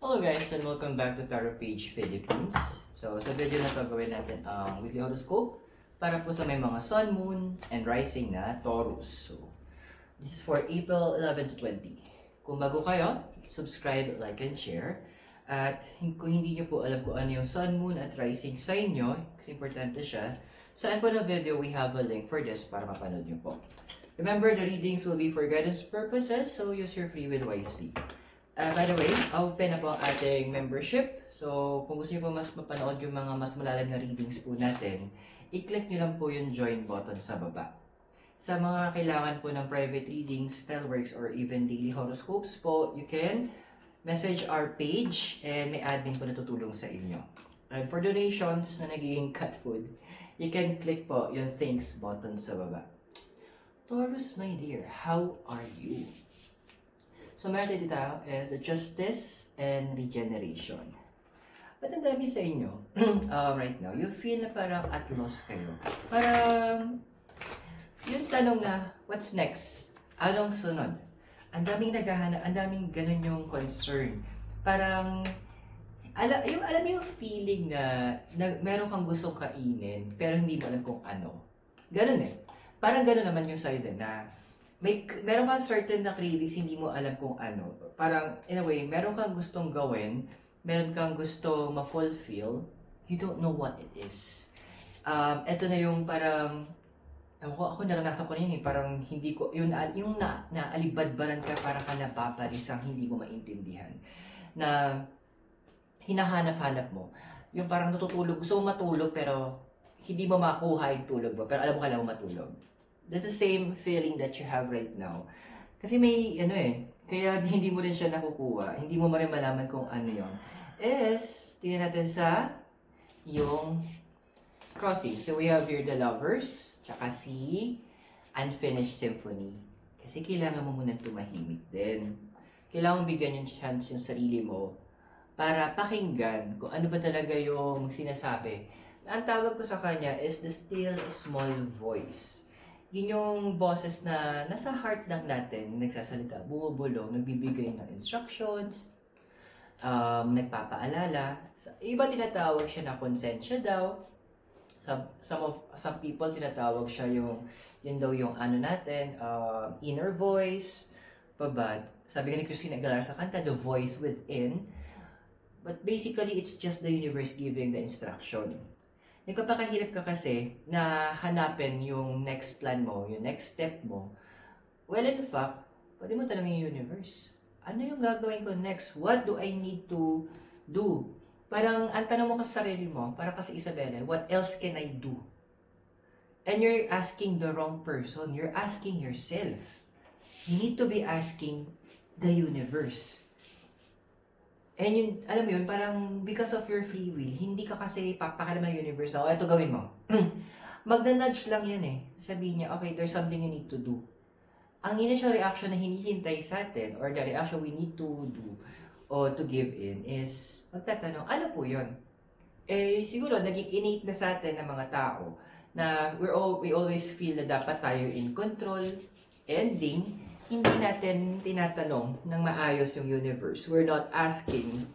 Hello guys and welcome back to Tarot Page Philippines. So sa video na to gawin natin ang weekly horoscope para po sa may mga sun, moon, and rising na Taurus. So this is for April 11 to 20. Kung bago kayo, subscribe, like, and share. At kung hindi nyo po alam kung ano yung sun, moon, at rising sign nyo, kasi importante siya, saan po na video we have a link for this para mapanood nyo po. Remember, the readings will be for guidance purposes, so use your free will wisely. By the way, open na po ang ating membership. So, kung gusto niyo po mas mapanood yung mga mas malalim na readings po natin, i-click niyo lang po yung join button sa baba. Sa mga kailangan po ng private readings, spellworks, or even daily horoscopes po, you can message our page and may admin po na tutulong sa inyo. And for donations na nagiging cat food, you can click po yung thanks button sa baba. Taurus, my dear, how are you? So, meron dito is the justice and regeneration. But ang dami sa inyo, right now, you feel na parang at loss kayo. Parang, yung tanong na, what's next? Anong sunod? Ang daming naghahanap, ang daming ganun yung concern. Parang, alam yung feeling na meron kang gustong kainin, pero hindi mo alam kung ano. Ganun eh. Parang ganun naman yung side na, meron kang certain na cravings, hindi mo alam kung ano. Parang, in a way, meron kang gustong gawin, meron kang gustong ma-fulfill, you don't know what it is. Ito na yung parang, ako naranasan ko na yun eh, parang hindi ko, yung naalibadbaran ka, parang ka napaparisang hindi mo maintindihan. Na, hinahanap-hanap mo. Yung parang natutulog, gusto mo matulog, pero hindi mo makuha yung tulog mo, pero alam mo kailangan mo matulog. That's the same feeling that you have right now. Kasi may, kaya hindi mo rin siya nakukuha. Hindi mo rin malaman kung ano yon. Tingnan natin sa yung crossing. So we have here the lovers, tsaka si unfinished symphony. Kasi kailangan mo muna tumahimik din. Kailangan mo bigyan yung chance yung sarili mo para pakinggan kung ano ba talaga yung sinasabi. Ang tawag ko sa kanya is the still small voice. Yun yung boses na nasa heart lang natin, nagsasalita, bumubulong, nagbibigay ng instructions, nagpapaalala. Iba tinatawag siya na konsensya daw. Some people tinatawag siya yun daw yung ano natin, inner voice. But sabi nga ni Christina Aguilera sa kanta, the voice within. But basically, it's just the universe giving the instruction. Nagpapakahirap ka kasi na hanapin yung next plan mo, yung next step mo. Well, in fact, pwede mo tanongin yung universe. Ano yung gagawin ko next? What do I need to do? Parang, ang tanong mo sa sarili mo, para kasi Isabella, what else can I do? And you're asking the wrong person. You're asking yourself. You need to be asking the universe. And yun, alam mo yun, parang because of your free will, hindi ka kasi papakalaman ng universe na, ito gawin mo. Magna-nudge lang yan eh. Sabihin niya, okay, there's something you need to do. Ang initial reaction na hinihintay sa atin, or the reaction we need to do, or to give in, is magtatanong, ano po yun? Siguro, naging innate na sa atin ng mga tao, na we always feel na dapat tayo in control, ending, hindi natin tinatanong ng maayos yung universe. We're not asking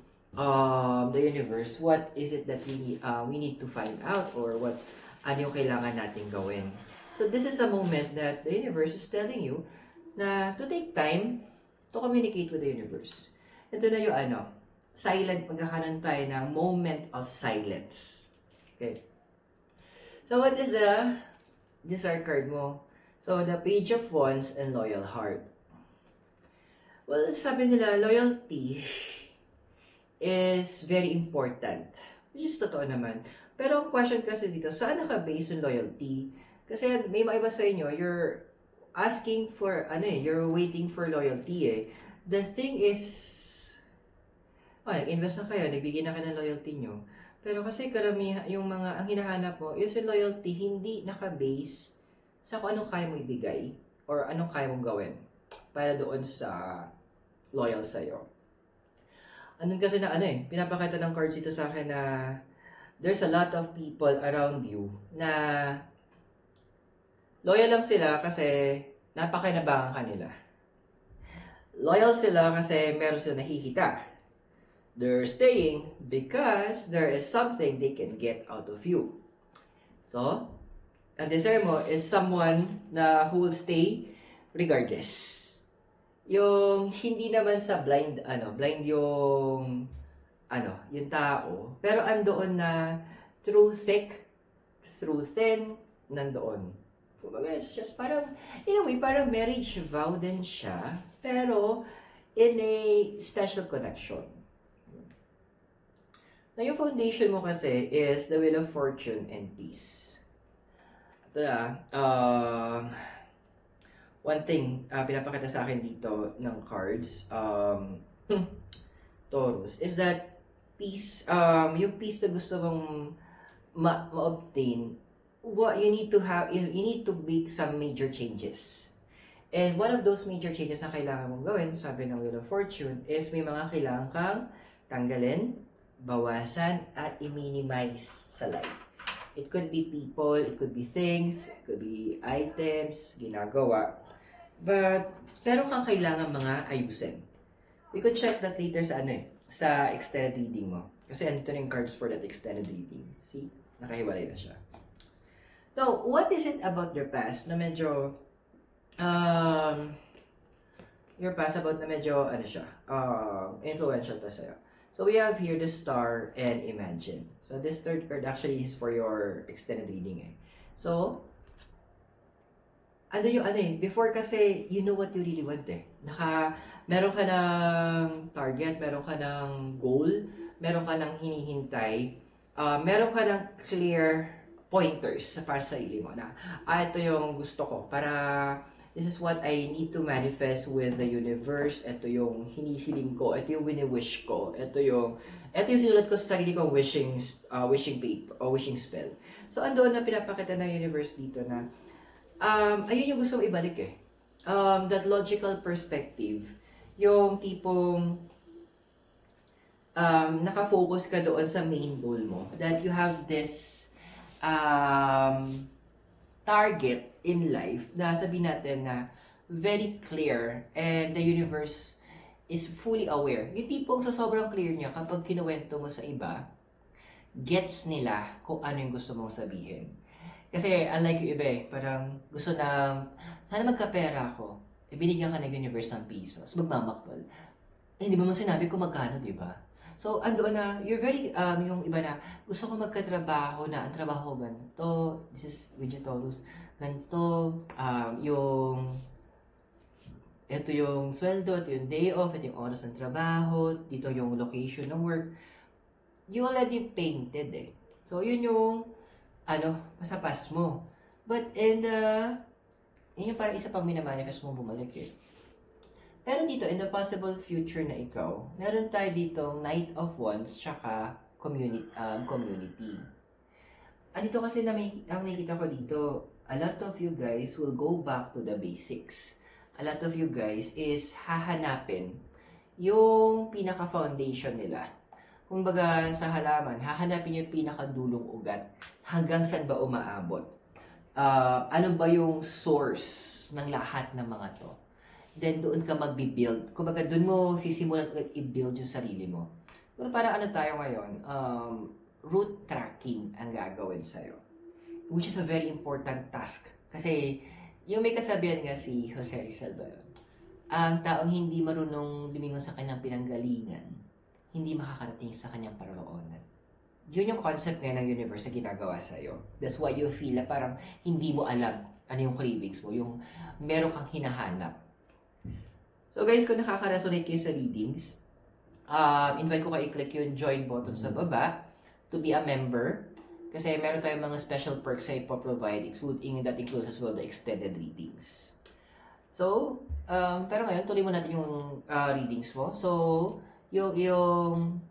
the universe, what is it that we need to find out, or ano yung kailangan natin gawin. So this is a moment that the universe is telling you na to take time to communicate with the universe. Ito na yung silent, magkakaroon tayo ng moment of silence. Okay. So what is the desire card mo? So, the Page of Wands and Loyal Heart. Well, sabi nila, loyalty is very important. Which is totoo naman. Pero ang question kasi dito, saan naka-base yung loyalty? Kasi may mga iba sa inyo, you're asking for, you're waiting for loyalty eh. The thing is, nag-invest na kayo, nagbigay na kayo ng loyalty nyo. Pero kasi karamihan, ang hinahanap mo, is yung loyalty hindi naka-base sa kung anong kaya mo ibigay or anong kaya mong gawin para doon sa loyal sa'yo. Anong kasi na pinapakita ng cards dito sa akin na there's a lot of people around you na loyal lang sila kasi napakinabangan kanila. Loyal sila kasi meron sila nakikita. They're staying because there is something they can get out of you. So, ang desire mo is someone na who will stay regardless. Yung hindi naman sa blind yung tao, pero andoon na through thick, through thin, nandoon. Kumbaga, it's just parang, in a way, parang marriage vow din siya, pero in a special connection. Na yung foundation mo kasi is the Wheel of Fortune and Peace. Ito one thing, pinapakita sa akin dito ng cards, Taurus, is that peace, yung peace na gusto mong ma-obtain, what you need to make some major changes. And one of those major changes na kailangan mong gawin, sabi ng Wheel of Fortune, is may mga kailangan kang tanggalin, bawasan, at i-minimize sa life. It could be people, it could be things, it could be items, ginagawa. But, pero kang kailangan mga ayusin. We could check that later sa sa extended reading mo. Kasi andito na yung cards for that extended reading. See? Nakahiwalay na siya. Now, what is it about your past na medyo, your past about na medyo, influential pa sa'yo? So, we have here the Star and Imagine. So, this third card actually is for your extended reading So, before kasi, you know what you really want meron ka ng target, meron ka ng goal, meron ka ng hinihintay, meron ka ng clear pointers para sa sarili mo na, ito yung gusto ko, this is what I need to manifest with the universe, ito yung hinihiling ko, ito yung wini-wish ko, ito yung sinulat ko sa sarili ko wishing paper o wishing spell. So, andoon na pinapakita ng universe dito na, ayun yung gusto mo ibalik that logical perspective, yung tipong nakafocus ka doon sa main goal mo, that you have this target in life na sabihin natin na very clear and the universe is fully aware. Yung tipong sa sobrang clear niya, kapag kinuwento mo sa iba, gets nila kung ano yung gusto mong sabihin. Kasi unlike yung iba parang gusto na, sana magkapera ako, binigyan ka ng universe ng pesos, magmamakbal. Hindi mo sinabi kung magkano, di ba? So, andoon na, you're very, yung iba na, gusto ko magkatrabaho na, ang trabaho ganito, this is with Taurus, ganito, ito yung sweldo, ito yung day off, ito yung oras ng trabaho, dito yung location ng work. You already painted So, yun yung, masapas mo. But, yun yung parang isa pang minamanifest mo bumalik Pero dito, in the possible future na ikaw, meron tayo dito Knight of Wands, tsaka community. Andito kasi ang nakikita ko dito, a lot of you guys will go back to the basics. A lot of you guys is hahanapin yung pinaka-foundation nila. Kumbaga sa halaman, hahanapin yung pinaka-dulong ugat. Hanggang saan ba umaabot? Ano ba yung source ng lahat ng mga to? Then doon ka magbi-build. Kumbaga doon mo sisimulan i-build yung sarili mo. Pero para tayo ngayon, root tracking ang gagawin sa'yo. Which is a very important task. Kasi yung may kasabihan nga si Jose Rizal ba yun? Ang taong hindi marunong lumingon sa kanyang pinanggalingan, hindi makakarating sa kanyang paroroonan. Yun yung concept ngayon ng universe na ginagawa sa'yo. That's why you feel na parang hindi mo alam ano yung cravings mo, yung meron kang hinahanap. So guys, kung nakaka-resonate kayo sa readings, invite ko kayo i-click yung join button sa baba to be a member. Kasi meron tayong mga special perks sa ipoprovide, that includes as well the extended readings. So, pero ngayon, tuloy mo natin yung readings mo. So, yung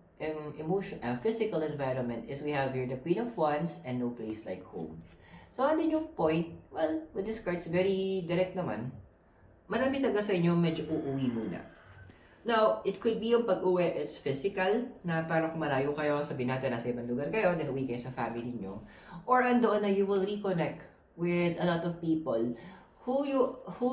physical environment is we have here the Queen of Wands and no place like home. So, ano yung point? Well, with this card, it's very direct naman. Marami talaga sa inyo medyo uuwi muna. Now, it could be yung pag-uwi, it's physical, na parang kung malayo kayo, sabihin natin nasa ibang lugar kayo, then uwi kayo sa family nyo. Or andoon na you will reconnect with a lot of people who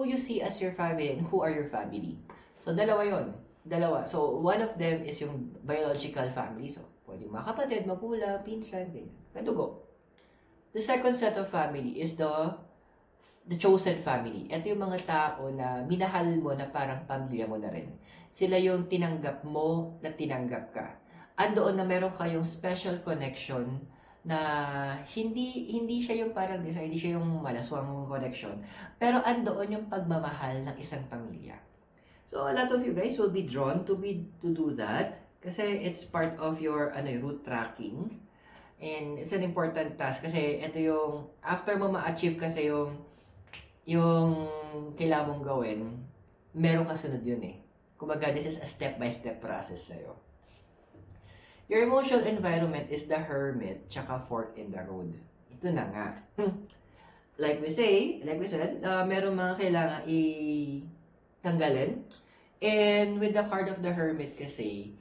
you see as your family and who are your family. So, dalawa yon. Dalawa. So, one of them is yung biological family. So, pwedeng mga kapatid, magulang, pinsan, ganyan. Kadugo. The second set of family is the chosen family. Ito yung mga tao na minahal mo na parang pamilya mo na rin. Sila yung tinanggap mo na tinanggap ka. Andoon na meron kayong special connection na hindi siya yung parang hindi siya yung malaswang connection. Pero andoon yung pagmamahal ng isang pamilya. So a lot of you guys will be drawn to do that kasi it's part of your route tracking. And it's an important task kasi ito yung after mo ma-achieve kasi yung kailangan mong gawin, meron kasunod yun eh. Kumbaga, this is a step-by-step process sa'yo. Your emotional environment is the hermit tsaka fork in the road. Ito na nga. Like we said, meron mga kailangan tanggalin. And with the card of the hermit kasi,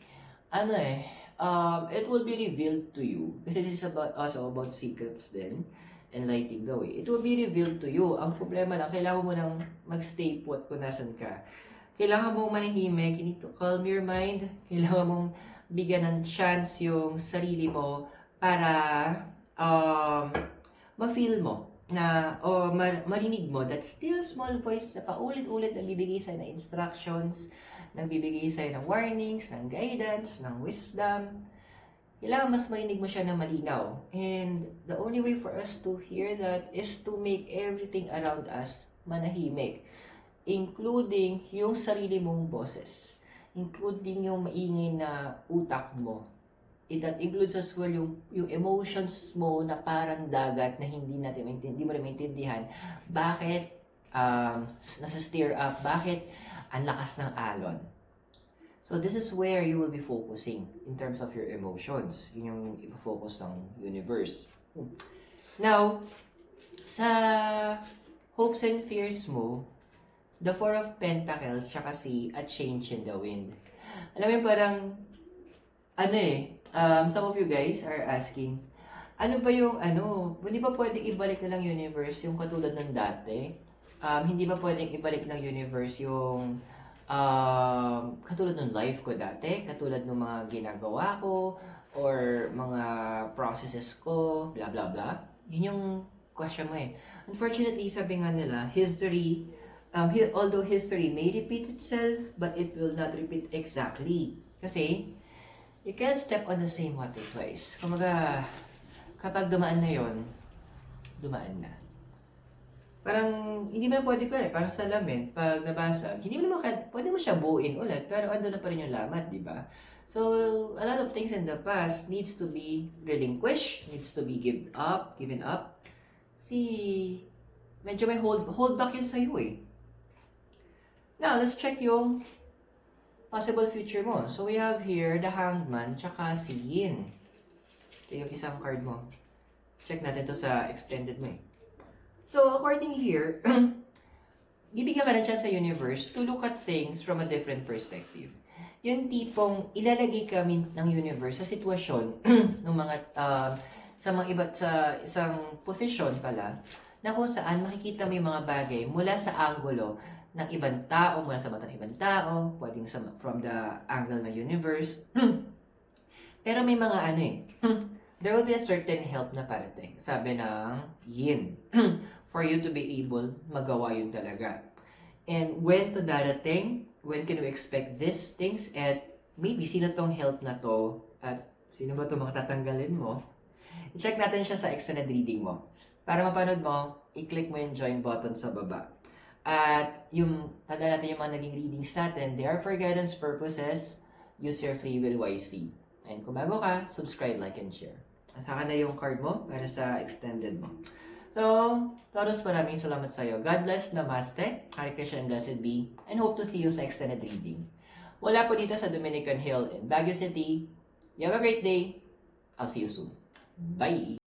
it will be revealed to you. Kasi this is also about secrets din. And lighting the way. It will be revealed to you. Ang problema lang, kailangan mo nang magstay put kung nasan ka. Kailangan mong manahimik. You need to calm your mind. Kailangan mong bigyan ng chance yung sarili mo para ma-feel mo na o marinig mo that still small voice na paulit-ulit nagbibigay sa'yo ng instructions, nagbibigay sa'yo ng warnings, ng guidance, ng wisdom. Kailangan mas marinig mo siya na malinaw. And the only way for us to hear that is to make everything around us manahimik. Including yung sarili mong boses. Including yung maingay na utak mo. That includes as well yung emotions mo na parang dagat na hindi mo na maintindihan. Bakit nasa-stir up? Bakit ang lakas ng alon? So this is where you will be focusing in terms of your emotions. Yun yung ipo-focus ng universe. Now, sa hopes and fears mo, the Four of Pentacles, tsaka a change in the wind. Alam mo parang, some of you guys are asking, ano ba yung, hindi ba pwedeng ibalik na lang universe yung katulad ng dati? Hindi ba pwedeng ibalik ng universe yung katulad ng life ko dati, katulad ng mga ginagawa ko, or mga processes ko, blah blah blah. Yun yung question mo eh. Unfortunately, sabi nga nila, history, although history may repeat itself, but it will not repeat exactly. Kasi, you can't step on the same water twice. Kumaga, kapag dumaan na yon, dumaan na. Parang, hindi mo na pwede ko parang salamin, pag nabasa, hindi mo naman, pwede mo siya buuin ulit, pero ando na pa rin yung lamat, di ba? So, a lot of things in the past needs to be relinquished, needs to be given up. Kasi, medyo may hold back yun sa'yo eh. Now, let's check yung possible future mo. So, we have here the Hangman, tsaka si Yin. Ito yung isang card mo. Check natin to sa extended mo eh. So, according here, bibigyan ka na chance sa universe to look at things from a different perspective. Yung tipong ilalagay kami ng universe sa sitwasyon ng mga sa isang posisyon pala na kung saan makikita mo yung mga bagay mula sa angulo ng ibang tao, mula sa mata ng ibang tao, pwedeng from the angle ng universe. Pero may mga there will be a certain help na parating. Sabi ng Yin. For you to be able magawa yun talaga. And when to darating, when can we expect these things, at maybe sino tong help na to, at sino ba itong mga tatanggalin mo, i-check natin siya sa extended reading mo. Para mapanood mo, i-click mo yung join button sa baba. At tanda natin yung mga naging readings natin, they are for guidance purposes, use your free will wisely. And kung bago ka, subscribe, like, and share. Saka na yung card mo para sa extended mo. So, Taurus, maraming salamat sa iyo. God bless, Namaste, Hare Krishna, and blessed be, and hope to see you sa extended reading. Wala po dito sa Dominican Hill in Baguio City. You have a great day. I'll see you soon. Bye!